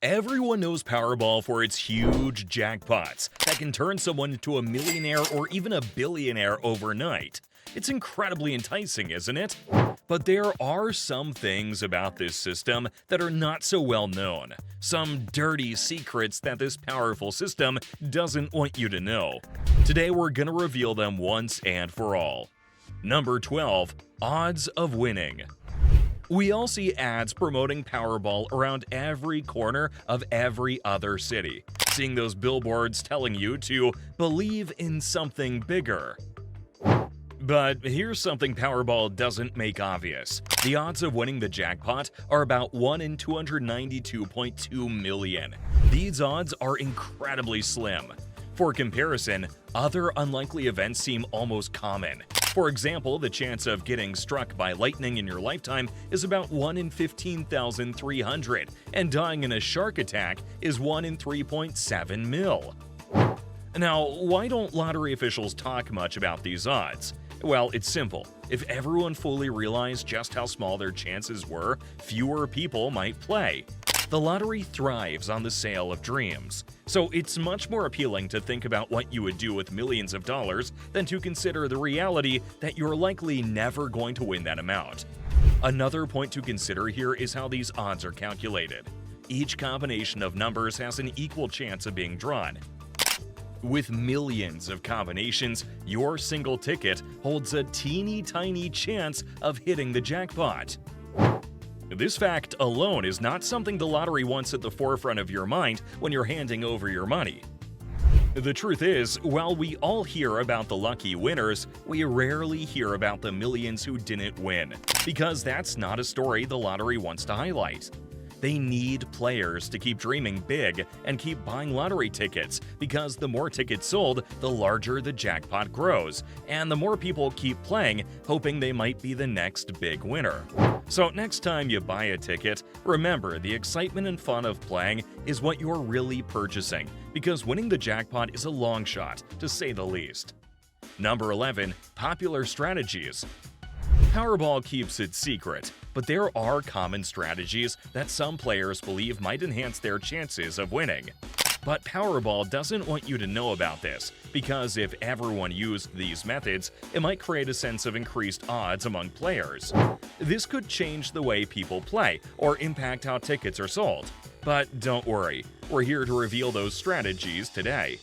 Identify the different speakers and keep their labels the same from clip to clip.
Speaker 1: Everyone knows Powerball for its huge jackpots that can turn someone into a millionaire or even a billionaire overnight. It's incredibly enticing, isn't it? But there are some things about this system that are not so well known. Some dirty secrets that this powerful system doesn't want you to know. Today we're gonna reveal them once and for all. Number 12. Odds of winning. We all see ads promoting Powerball around every corner of every other city, seeing those billboards telling you to believe in something bigger. But here's something Powerball doesn't make obvious. The odds of winning the jackpot are about 1 in 292.2 million. These odds are incredibly slim. For comparison, other unlikely events seem almost common. For example, the chance of getting struck by lightning in your lifetime is about 1 in 15,300, and dying in a shark attack is 1 in 3.7 mil. Now, why don't lottery officials talk much about these odds? Well, it's simple. If everyone fully realized just how small their chances were, fewer people might play. The lottery thrives on the sale of dreams, so it's much more appealing to think about what you would do with millions of dollars than to consider the reality that you're likely never going to win that amount. Another point to consider here is how these odds are calculated. Each combination of numbers has an equal chance of being drawn. With millions of combinations, your single ticket holds a teeny tiny chance of hitting the jackpot. This fact alone is not something the lottery wants at the forefront of your mind when you're handing over your money. The truth is, while we all hear about the lucky winners, we rarely hear about the millions who didn't win, because that's not a story the lottery wants to highlight. They need players to keep dreaming big and keep buying lottery tickets, because the more tickets sold, the larger the jackpot grows, and the more people keep playing, hoping they might be the next big winner. So next time you buy a ticket, remember the excitement and fun of playing is what you're really purchasing, because winning the jackpot is a long shot, to say the least. Number 11. Popular strategies. Powerball keeps its secret, but there are common strategies that some players believe might enhance their chances of winning. But Powerball doesn't want you to know about this, because if everyone used these methods, it might create a sense of increased odds among players. This could change the way people play or impact how tickets are sold. But don't worry, we're here to reveal those strategies today.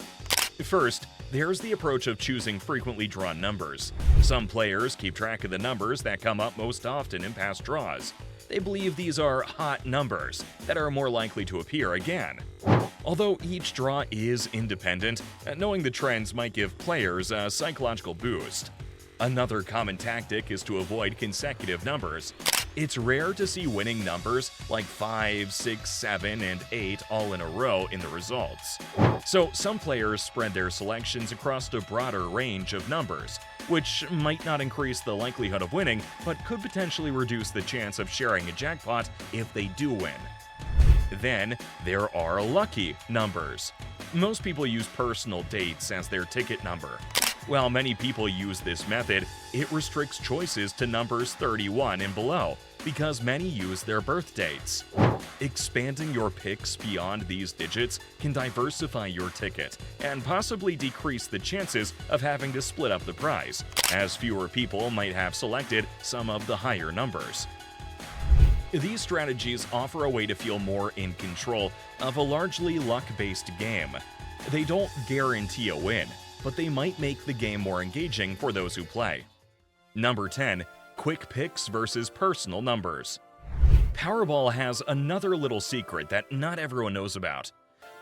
Speaker 1: First, there's the approach of choosing frequently drawn numbers. Some players keep track of the numbers that come up most often in past draws. They believe these are hot numbers that are more likely to appear again. Although each draw is independent, knowing the trends might give players a psychological boost. Another common tactic is to avoid consecutive numbers. It's rare to see winning numbers like 5, 6, 7, and 8 all in a row in the results. So some players spread their selections across a broader range of numbers, which might not increase the likelihood of winning, but could potentially reduce the chance of sharing a jackpot if they do win. Then, there are lucky numbers. Most people use personal dates as their ticket number. While many people use this method, it restricts choices to numbers 31 and below, because many use their birth dates. Expanding your picks beyond these digits can diversify your ticket and possibly decrease the chances of having to split up the prize, as fewer people might have selected some of the higher numbers. These strategies offer a way to feel more in control of a largely luck-based game. They don't guarantee a win, but they might make the game more engaging for those who play. Number 10. Quick picks versus personal numbers. Powerball has another little secret that not everyone knows about.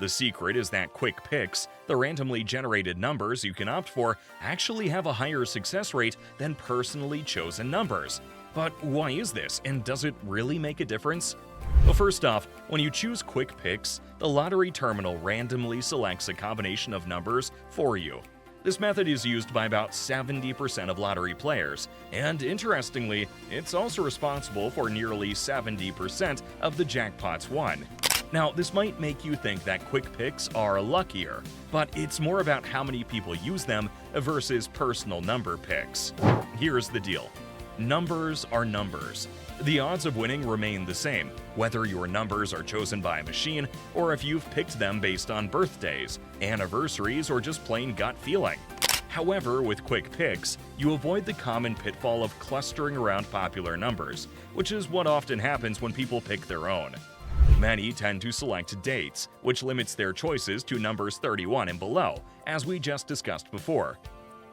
Speaker 1: The secret is that quick picks, the randomly generated numbers you can opt for, actually have a higher success rate than personally chosen numbers. But why is this, and does it really make a difference? Well, first off, when you choose quick picks, the lottery terminal randomly selects a combination of numbers for you. This method is used by about 70% of lottery players, and interestingly, it's also responsible for nearly 70% of the jackpots won. Now, this might make you think that quick picks are luckier, but it's more about how many people use them versus personal number picks. Here's the deal. Numbers are numbers. The odds of winning remain the same, whether your numbers are chosen by a machine or if you've picked them based on birthdays, anniversaries, or just plain gut feeling. However, with quick picks, you avoid the common pitfall of clustering around popular numbers, which is what often happens when people pick their own. Many tend to select dates, which limits their choices to numbers 31 and below, as we just discussed before.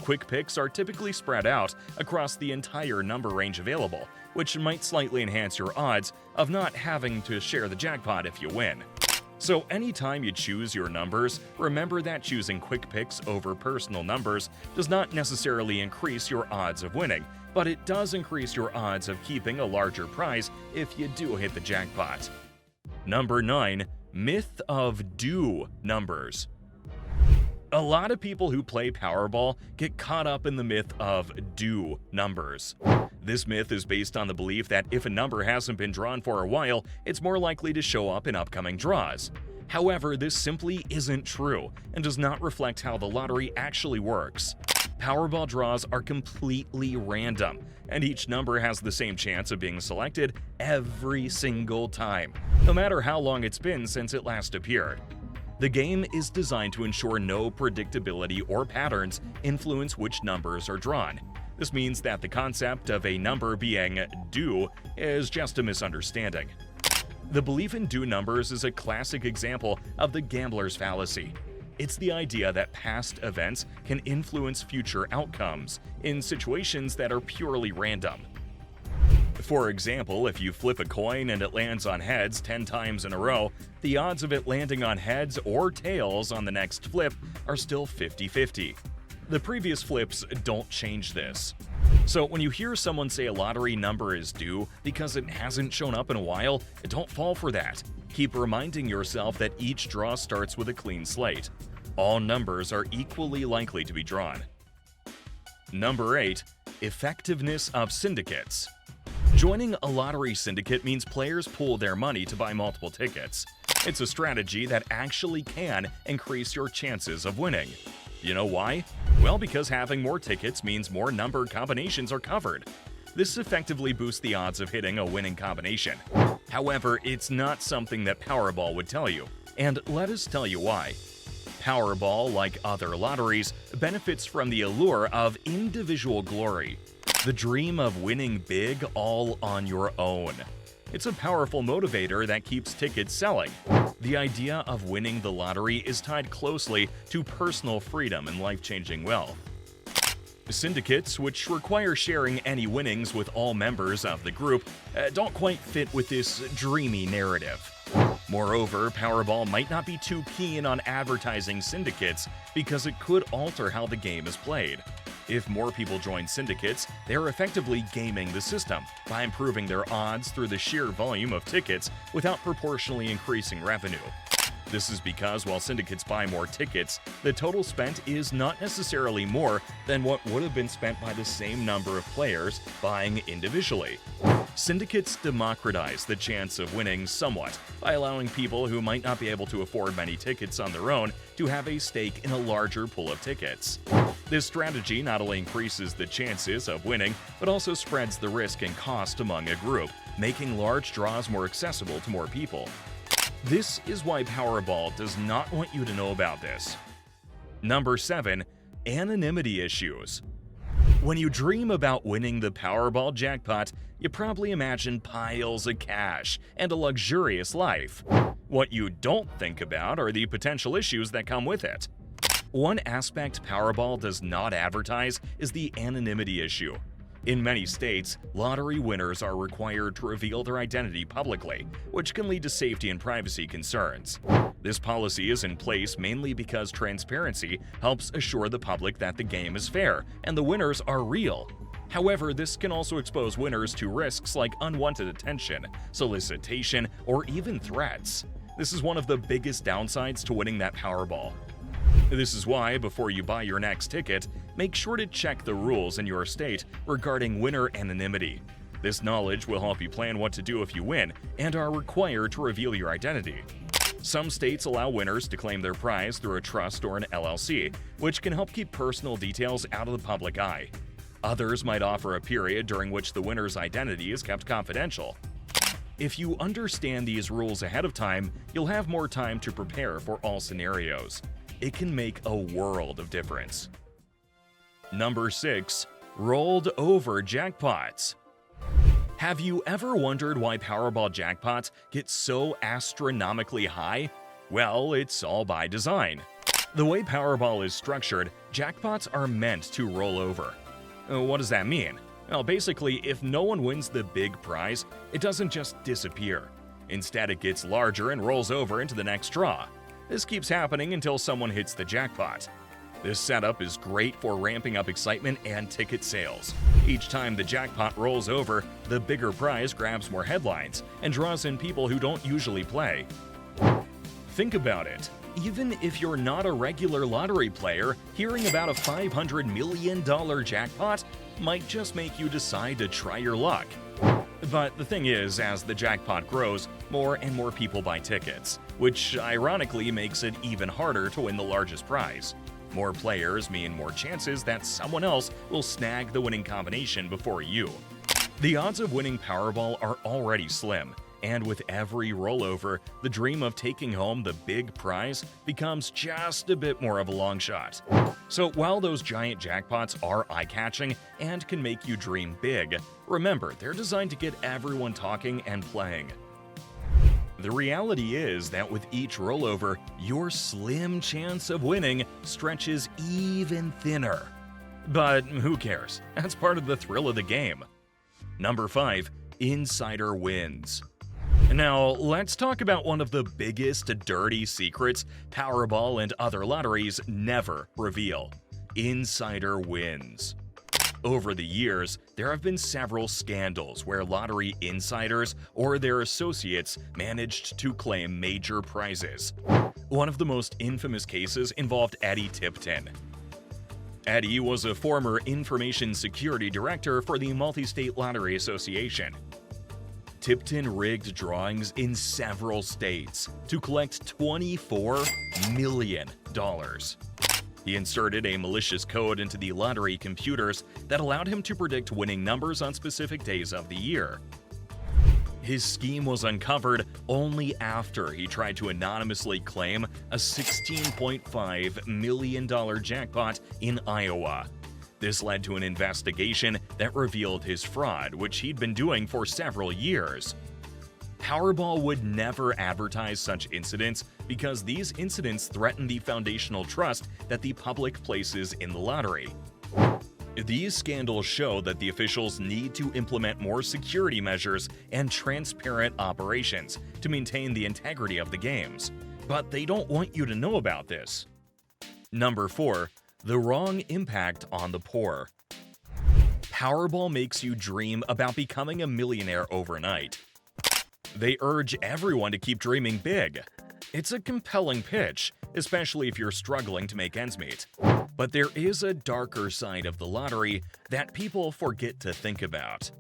Speaker 1: Quick picks are typically spread out across the entire number range available, which might slightly enhance your odds of not having to share the jackpot if you win. So anytime you choose your numbers, remember that choosing quick picks over personal numbers does not necessarily increase your odds of winning, but it does increase your odds of keeping a larger prize if you do hit the jackpot. Number 9. Myth of do numbers. A lot of people who play Powerball get caught up in the myth of do numbers. This myth is based on the belief that if a number hasn't been drawn for a while, it's more likely to show up in upcoming draws. However, this simply isn't true and does not reflect how the lottery actually works. Powerball draws are completely random, and each number has the same chance of being selected every single time, no matter how long it's been since it last appeared. The game is designed to ensure no predictability or patterns influence which numbers are drawn. This means that the concept of a number being due is just a misunderstanding. The belief in due numbers is a classic example of the gambler's fallacy. It's the idea that past events can influence future outcomes in situations that are purely random. For example, if you flip a coin and it lands on heads 10 times in a row, the odds of it landing on heads or tails on the next flip are still 50-50. The previous flips don't change this. So when you hear someone say a lottery number is due because it hasn't shown up in a while, don't fall for that. Keep reminding yourself that each draw starts with a clean slate. All numbers are equally likely to be drawn. Number 8. Effectiveness of syndicates. Joining a lottery syndicate means players pool their money to buy multiple tickets. It's a strategy that actually can increase your chances of winning. You know why? Well, because having more tickets means more number combinations are covered. This effectively boosts the odds of hitting a winning combination. However, it's not something that Powerball would tell you, and let us tell you why. Powerball, like other lotteries, benefits from the allure of individual glory. The dream of winning big all on your own. It's a powerful motivator that keeps tickets selling. The idea of winning the lottery is tied closely to personal freedom and life-changing wealth. Syndicates, which require sharing any winnings with all members of the group, don't quite fit with this dreamy narrative. Moreover, Powerball might not be too keen on advertising syndicates because it could alter how the game is played. If more people join syndicates, they're effectively gaming the system by improving their odds through the sheer volume of tickets without proportionally increasing revenue. This is because while syndicates buy more tickets, the total spent is not necessarily more than what would have been spent by the same number of players buying individually. Syndicates democratize the chance of winning somewhat by allowing people who might not be able to afford many tickets on their own to have a stake in a larger pool of tickets. This strategy not only increases the chances of winning, but also spreads the risk and cost among a group, making large draws more accessible to more people. This is why Powerball does not want you to know about this. Number 7. Anonymity issues. When you dream about winning the Powerball jackpot, you probably imagine piles of cash and a luxurious life. What you don't think about are the potential issues that come with it. One aspect Powerball does not advertise is the anonymity issue. In many states, lottery winners are required to reveal their identity publicly, which can lead to safety and privacy concerns. This policy is in place mainly because transparency helps assure the public that the game is fair and the winners are real. However, this can also expose winners to risks like unwanted attention, solicitation, or even threats. This is one of the biggest downsides to winning that Powerball. This is why, before you buy your next ticket, make sure to check the rules in your state regarding winner anonymity. This knowledge will help you plan what to do if you win and are required to reveal your identity. Some states allow winners to claim their prize through a trust or an LLC, which can help keep personal details out of the public eye. Others might offer a period during which the winner's identity is kept confidential. If you understand these rules ahead of time, you'll have more time to prepare for all scenarios. It can make a world of difference. Number 6. Rolled over jackpots. Have you ever wondered why Powerball jackpots get so astronomically high? Well, it's all by design. The way Powerball is structured, jackpots are meant to roll over. What does that mean? Well, basically, if no one wins the big prize, it doesn't just disappear. Instead, it gets larger and rolls over into the next draw. This keeps happening until someone hits the jackpot. This setup is great for ramping up excitement and ticket sales. Each time the jackpot rolls over, the bigger prize grabs more headlines and draws in people who don't usually play. Think about it. Even if you're not a regular lottery player, hearing about a $500 million jackpot might just make you decide to try your luck. But the thing is, as the jackpot grows, more and more people buy tickets, which ironically makes it even harder to win the largest prize. More players mean more chances that someone else will snag the winning combination before you. The odds of winning Powerball are already slim, and with every rollover, the dream of taking home the big prize becomes just a bit more of a long shot. So while those giant jackpots are eye-catching and can make you dream big, remember, they're designed to get everyone talking and playing. The reality is that with each rollover, your slim chance of winning stretches even thinner. But who cares? That's part of the thrill of the game. Number 5. Insider wins. Now, let's talk about one of the biggest dirty secrets Powerball and other lotteries never reveal: insider wins. Over the years, there have been several scandals where lottery insiders or their associates managed to claim major prizes. One of the most infamous cases involved Eddie Tipton. Eddie was a former information security director for the Multi-State Lottery Association. Tipton rigged drawings in several states to collect $24 million. He inserted a malicious code into the lottery computers that allowed him to predict winning numbers on specific days of the year. His scheme was uncovered only after he tried to anonymously claim a $16.5 million jackpot in Iowa. This led to an investigation that revealed his fraud, which he'd been doing for several years. Powerball would never advertise such incidents because these incidents threaten the foundational trust that the public places in the lottery. These scandals show that the officials need to implement more security measures and transparent operations to maintain the integrity of the games. But they don't want you to know about this. Number 4. The wrong impact on the poor. Powerball makes you dream about becoming a millionaire overnight. They urge everyone to keep dreaming big. It's a compelling pitch, especially if you're struggling to make ends meet. But there is a darker side of the lottery that people forget to think about.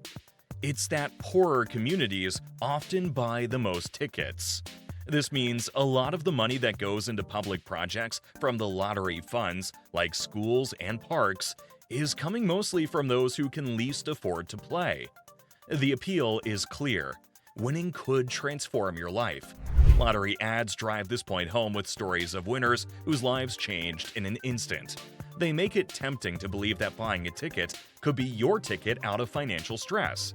Speaker 1: It's that poorer communities often buy the most tickets. This means a lot of the money that goes into public projects from the lottery funds, like schools and parks, is coming mostly from those who can least afford to play. The appeal is clear. Winning could transform your life. Lottery ads drive this point home with stories of winners whose lives changed in an instant. They make it tempting to believe that buying a ticket could be your ticket out of financial stress.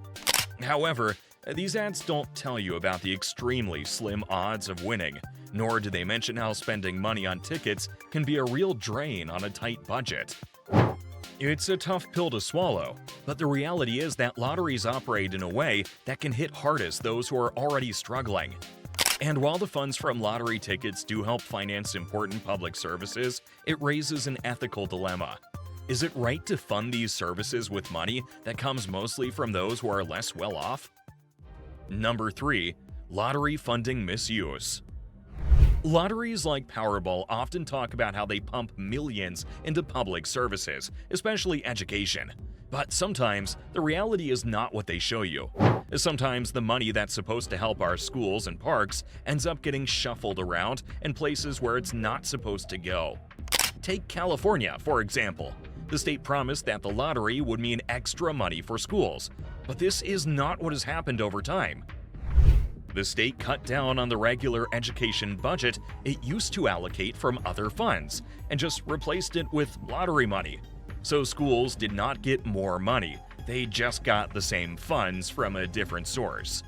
Speaker 1: However, these ads don't tell you about the extremely slim odds of winning, nor do they mention how spending money on tickets can be a real drain on a tight budget. It's a tough pill to swallow, but the reality is that lotteries operate in a way that can hit hardest those who are already struggling. And while the funds from lottery tickets do help finance important public services, it raises an ethical dilemma. Is it right to fund these services with money that comes mostly from those who are less well off? Number 3. Lottery funding misuse. Lotteries like Powerball often talk about how they pump millions into public services, especially education. But sometimes, the reality is not what they show you. Sometimes the money that's supposed to help our schools and parks ends up getting shuffled around in places where it's not supposed to go. Take California, for example. The state promised that the lottery would mean extra money for schools, but this is not what has happened over time. The state cut down on the regular education budget it used to allocate from other funds and just replaced it with lottery money. So schools did not get more money, they just got the same funds from a different source.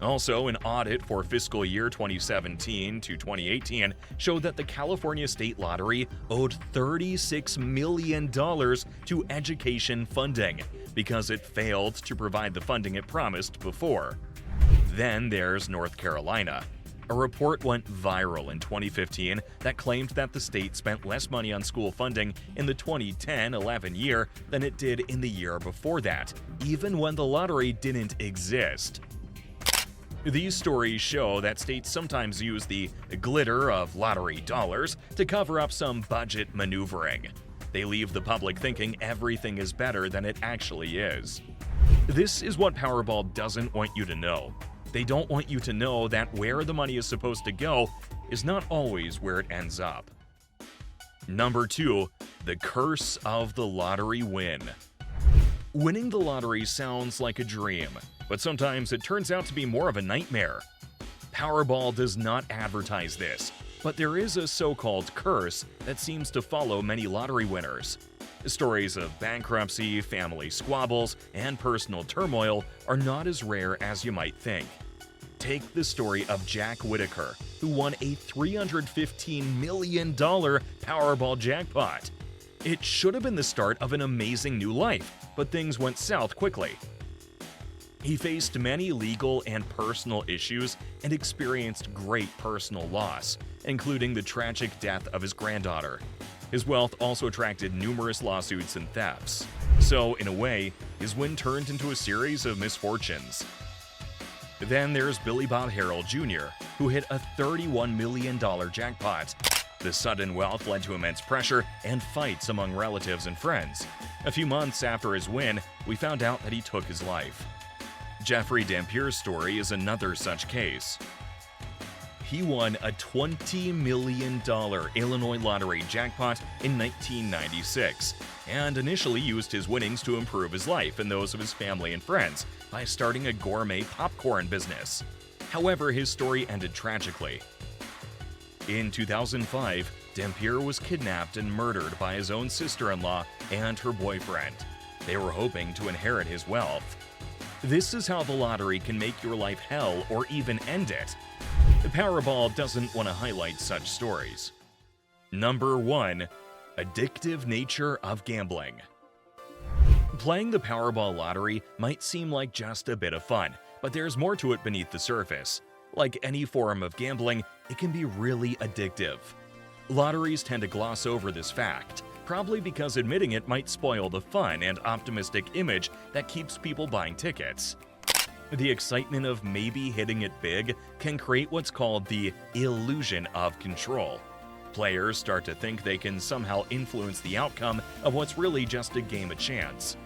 Speaker 1: Also, an audit for fiscal year 2017 to 2018 showed that the California State Lottery owed $36 million to education funding because it failed to provide the funding it promised before. Then there's North Carolina. A report went viral in 2015 that claimed that the state spent less money on school funding in the 2010-11 year than it did in the year before that, even when the lottery didn't exist. These stories show that states sometimes use the glitter of lottery dollars to cover up some budget maneuvering. They leave the public thinking everything is better than it actually is. This is what Powerball doesn't want you to know. They don't want you to know that where the money is supposed to go is not always where it ends up. Number 2. The curse of the lottery win. Winning the lottery sounds like a dream, but sometimes it turns out to be more of a nightmare. Powerball does not advertise this, but there is a so-called curse that seems to follow many lottery winners. Stories of bankruptcy, family squabbles, and personal turmoil are not as rare as you might think. Take the story of Jack Whitaker, who won a $315 million Powerball jackpot. It should have been the start of an amazing new life, but things went south quickly. He faced many legal and personal issues and experienced great personal loss, including the tragic death of his granddaughter. His wealth also attracted numerous lawsuits and thefts. So, in a way, his win turned into a series of misfortunes. Then there's Billy Bob Harrell Jr., who hit a $31 million jackpot. The sudden wealth led to immense pressure and fights among relatives and friends. A few months after his win, we found out that he took his life. Jeffrey Dampier's story is another such case. He won a $20 million Illinois lottery jackpot in 1996 and initially used his winnings to improve his life and those of his family and friends by starting a gourmet popcorn business. However, his story ended tragically. In 2005, Dampier was kidnapped and murdered by his own sister-in-law and her boyfriend. They were hoping to inherit his wealth. This is how the lottery can make your life hell or even end it. Powerball doesn't want to highlight such stories. Number 1. Addictive nature of gambling. Playing the Powerball lottery might seem like just a bit of fun, but there's more to it beneath the surface. Like any form of gambling, it can be really addictive. Lotteries tend to gloss over this fact, probably because admitting it might spoil the fun and optimistic image that keeps people buying tickets. The excitement of maybe hitting it big can create what's called the illusion of control. Players start to think they can somehow influence the outcome of what's really just a game of chance.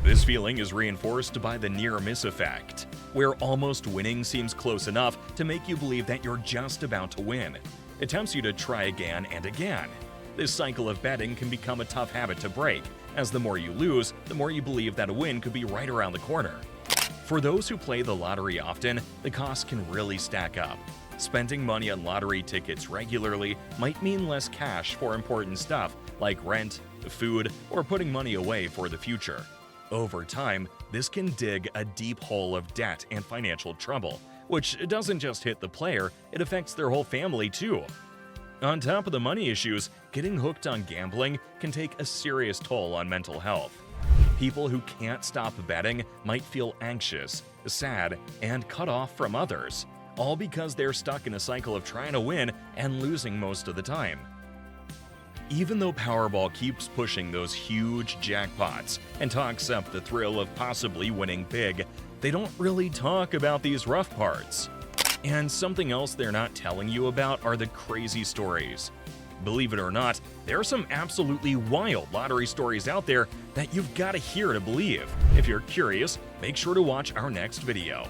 Speaker 1: This feeling is reinforced by the near-miss effect, where almost winning seems close enough to make you believe that you're just about to win. It tempts you to try again and again. This cycle of betting can become a tough habit to break, as the more you lose, the more you believe that a win could be right around the corner. For those who play the lottery often, the costs can really stack up. Spending money on lottery tickets regularly might mean less cash for important stuff like rent, food, or putting money away for the future. Over time, this can dig a deep hole of debt and financial trouble, which doesn't just hit the player, it affects their whole family too. On top of the money issues, getting hooked on gambling can take a serious toll on mental health. People who can't stop betting might feel anxious, sad, and cut off from others, all because they're stuck in a cycle of trying to win and losing most of the time. Even though Powerball keeps pushing those huge jackpots and talks up the thrill of possibly winning big, they don't really talk about these rough parts. And something else they're not telling you about are the crazy stories. Believe it or not, there are some absolutely wild lottery stories out there that you've got to hear to believe. If you're curious, make sure to watch our next video.